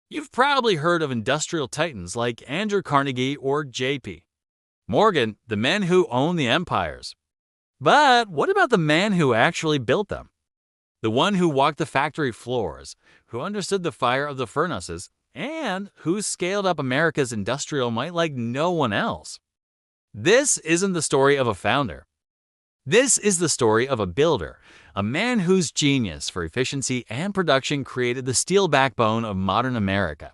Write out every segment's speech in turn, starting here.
You've probably heard of industrial titans like Andrew Carnegie or J.P. Morgan, the men who own the empires. But what about the man who actually built them? The one who walked the factory floors, who understood the fire of the furnaces, and who scaled up America's industrial might like no one else. This isn't the story of a founder. This is the story of a builder, a man whose genius for efficiency and production created the steel backbone of modern America.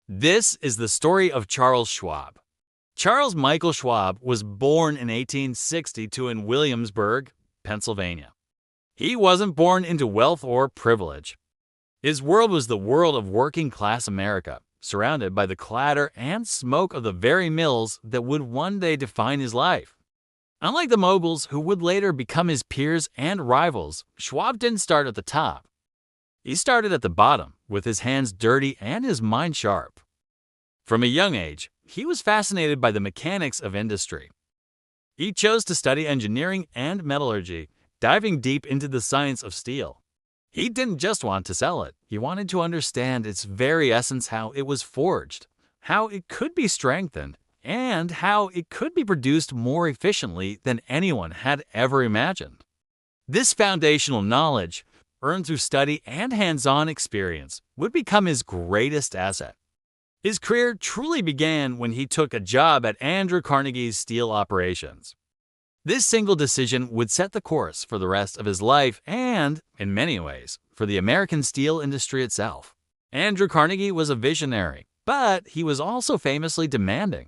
This is the story of Charles Schwab. Charles Michael Schwab was born in 1862 in Williamsburg, Pennsylvania. He wasn't born into wealth or privilege. His world was the world of working-class America, surrounded by the clatter and smoke of the very mills that would one day define his life. Unlike the moguls who would later become his peers and rivals, Schwab didn't start at the top. He started at the bottom, with his hands dirty and his mind sharp. From a young age, he was fascinated by the mechanics of industry. He chose to study engineering and metallurgy, diving deep into the science of steel. He didn't just want to sell it, he wanted to understand its very essence, how it was forged, how it could be strengthened, and how it could be produced more efficiently than anyone had ever imagined. This foundational knowledge, earned through study and hands-on experience, would become his greatest asset. His career truly began when he took a job at Andrew Carnegie's steel operations. This single decision would set the course for the rest of his life and, in many ways, for the American steel industry itself. Andrew Carnegie was a visionary, but he was also famously demanding.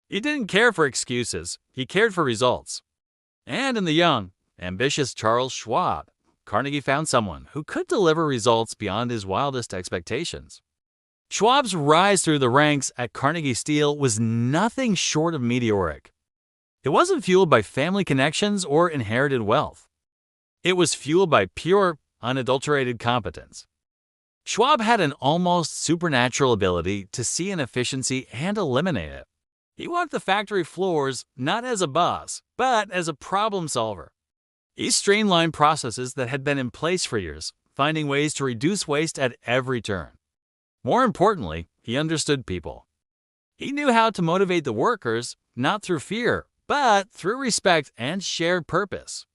He didn't care for excuses, he cared for results. And in the young, ambitious Charles Schwab, Carnegie found someone who could deliver results beyond his wildest expectations. Schwab's rise through the ranks at Carnegie Steel was nothing short of meteoric. It wasn't fueled by family connections or inherited wealth. It was fueled by pure, unadulterated competence. Schwab had an almost supernatural ability to see inefficiency and eliminate it. He walked the factory floors not as a boss, but as a problem solver. He streamlined processes that had been in place for years, finding ways to reduce waste at every turn. More importantly, he understood people. He knew how to motivate the workers, not through fear, but through respect and shared purpose.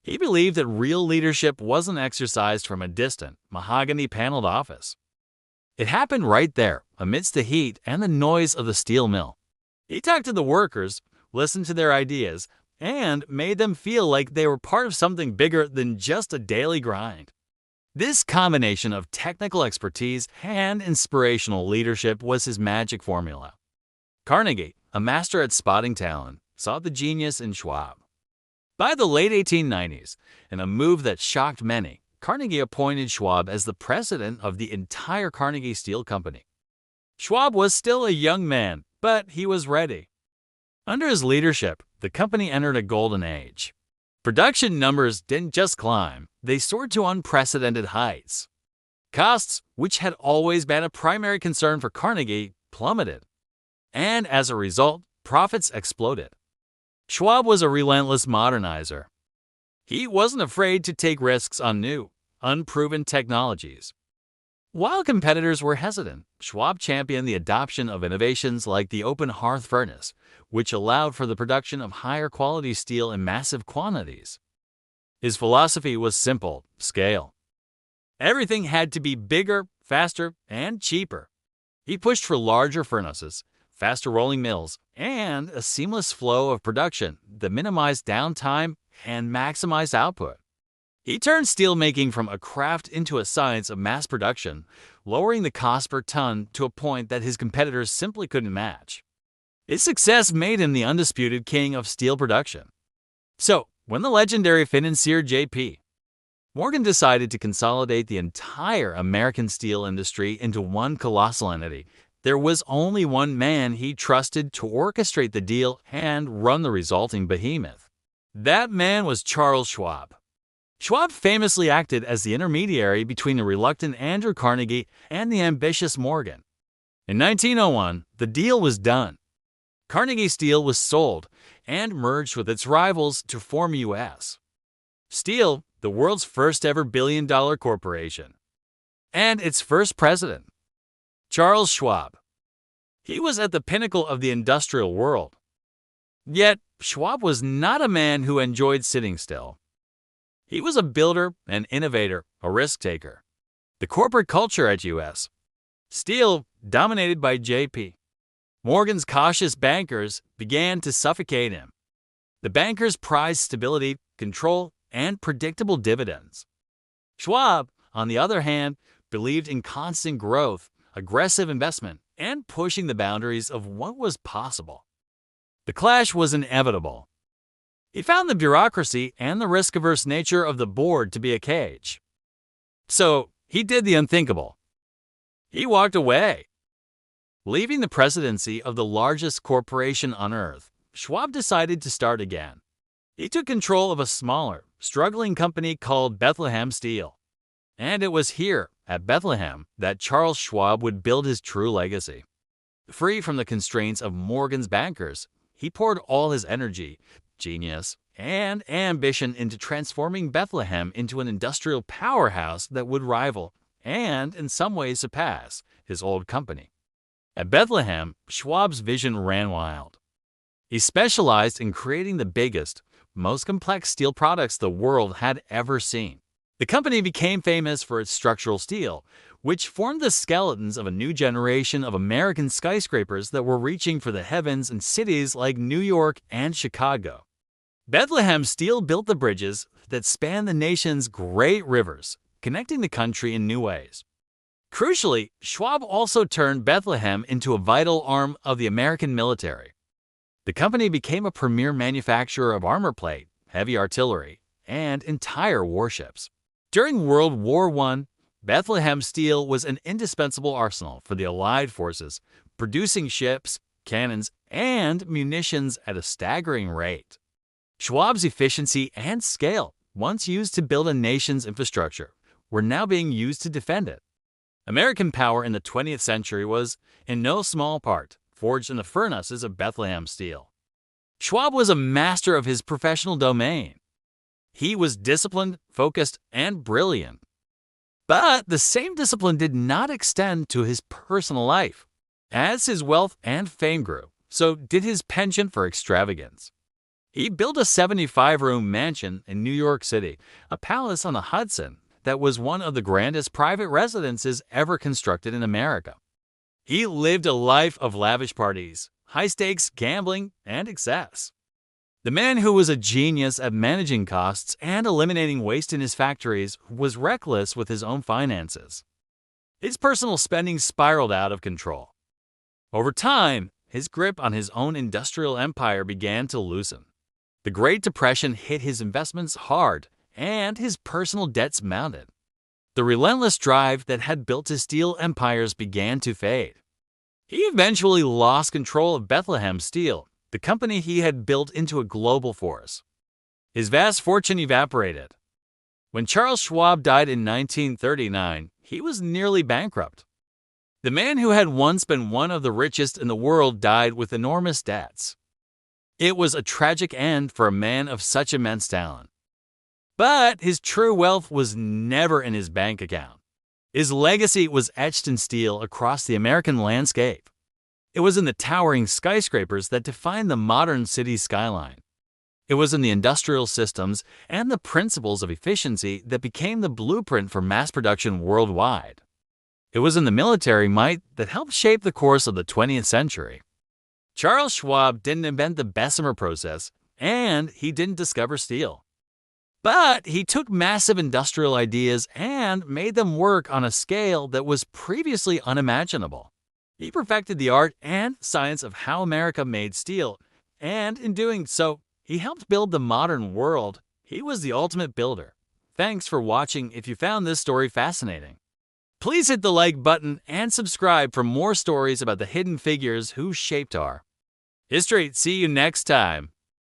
He believed that real leadership wasn't exercised from a distant, mahogany-paneled office. It happened right there, amidst the heat and the noise of the steel mill. He talked to the workers, listened to their ideas, and made them feel like they were part of something bigger than just a daily grind. This combination of technical expertise and inspirational leadership was his magic formula. Carnegie, a master at spotting talent, saw the genius in Schwab. By the late 1890s, in a move that shocked many, Carnegie appointed Schwab as the president of the entire Carnegie Steel Company. Schwab was still a young man, but he was ready. Under his leadership, the company entered a golden age. Production numbers didn't just climb, they soared to unprecedented heights. Costs, which had always been a primary concern for Carnegie, plummeted. And as a result, profits exploded. Schwab was a relentless modernizer. He wasn't afraid to take risks on new, unproven technologies. While competitors were hesitant, Schwab championed the adoption of innovations like the open hearth furnace, which allowed for the production of higher quality steel in massive quantities. His philosophy was simple: scale. Everything had to be bigger, faster, and cheaper. He pushed for larger furnaces, faster rolling mills, and a seamless flow of production that minimized downtime and maximized output. He turned steelmaking from a craft into a science of mass production, lowering the cost per ton to a point that his competitors simply couldn't match. His success made him the undisputed king of steel production. So, when the legendary financier J.P. Morgan decided to consolidate the entire American steel industry into one colossal entity, there was only one man he trusted to orchestrate the deal and run the resulting behemoth. That man was Charles Schwab. Schwab famously acted as the intermediary between the reluctant Andrew Carnegie and the ambitious Morgan. In 1901, the deal was done. Carnegie Steel was sold and merged with its rivals to form U.S. Steel, the world's first ever billion-dollar corporation. And its first president, Charles Schwab. He was at the pinnacle of the industrial world. Yet, Schwab was not a man who enjoyed sitting still. He was a builder, an innovator, a risk-taker. The corporate culture at U.S. Steel, dominated by J.P. Morgan's cautious bankers, began to suffocate him. The bankers prized stability, control, and predictable dividends. Schwab, on the other hand, believed in constant growth, aggressive investment, and pushing the boundaries of what was possible. The clash was inevitable. He found the bureaucracy and the risk-averse nature of the board to be a cage. So, he did the unthinkable. He walked away. Leaving the presidency of the largest corporation on Earth, Schwab decided to start again. He took control of a smaller, struggling company called Bethlehem Steel. And it was here, at Bethlehem, that Charles Schwab would build his true legacy. Free from the constraints of Morgan's bankers, he poured all his energy, genius, and ambition into transforming Bethlehem into an industrial powerhouse that would rival, and in some ways surpass, his old company. At Bethlehem, Schwab's vision ran wild. He specialized in creating the biggest, most complex steel products the world had ever seen. The company became famous for its structural steel, which formed the skeletons of a new generation of American skyscrapers that were reaching for the heavens in cities like New York and Chicago. Bethlehem Steel built the bridges that span the nation's great rivers, connecting the country in new ways. Crucially, Schwab also turned Bethlehem into a vital arm of the American military. The company became a premier manufacturer of armor plate, heavy artillery, and entire warships. During World War I, Bethlehem Steel was an indispensable arsenal for the Allied forces, producing ships, cannons, and munitions at a staggering rate. Schwab's efficiency and scale, once used to build a nation's infrastructure, were now being used to defend it. American power in the 20th century was, in no small part, forged in the furnaces of Bethlehem Steel. Schwab was a master of his professional domain. He was disciplined, focused, and brilliant. But the same discipline did not extend to his personal life. As his wealth and fame grew, so did his penchant for extravagance. He built a 75-room mansion in New York City, a palace on the Hudson that was one of the grandest private residences ever constructed in America. He lived a life of lavish parties, high-stakes gambling, and excess. The man who was a genius at managing costs and eliminating waste in his factories was reckless with his own finances. His personal spending spiraled out of control. Over time, his grip on his own industrial empire began to loosen. The Great Depression hit his investments hard, and his personal debts mounted. The relentless drive that had built his steel empires began to fade. He eventually lost control of Bethlehem Steel, the company he had built into a global force. His vast fortune evaporated. When Charles Schwab died in 1939, he was nearly bankrupt. The man who had once been one of the richest in the world died with enormous debts. It was a tragic end for a man of such immense talent. But his true wealth was never in his bank account. His legacy was etched in steel across the American landscape. It was in the towering skyscrapers that defined the modern city skyline. It was in the industrial systems and the principles of efficiency that became the blueprint for mass production worldwide. It was in the military might that helped shape the course of the 20th century. Charles Schwab didn't invent the Bessemer process, and he didn't discover steel. But he took massive industrial ideas and made them work on a scale that was previously unimaginable. He perfected the art and science of how America made steel, and in doing so, he helped build the modern world. He was the ultimate builder. Thanks for watching. If you found this story fascinating, please hit the like button and subscribe for more stories about the hidden figures who shaped our history. See you next time.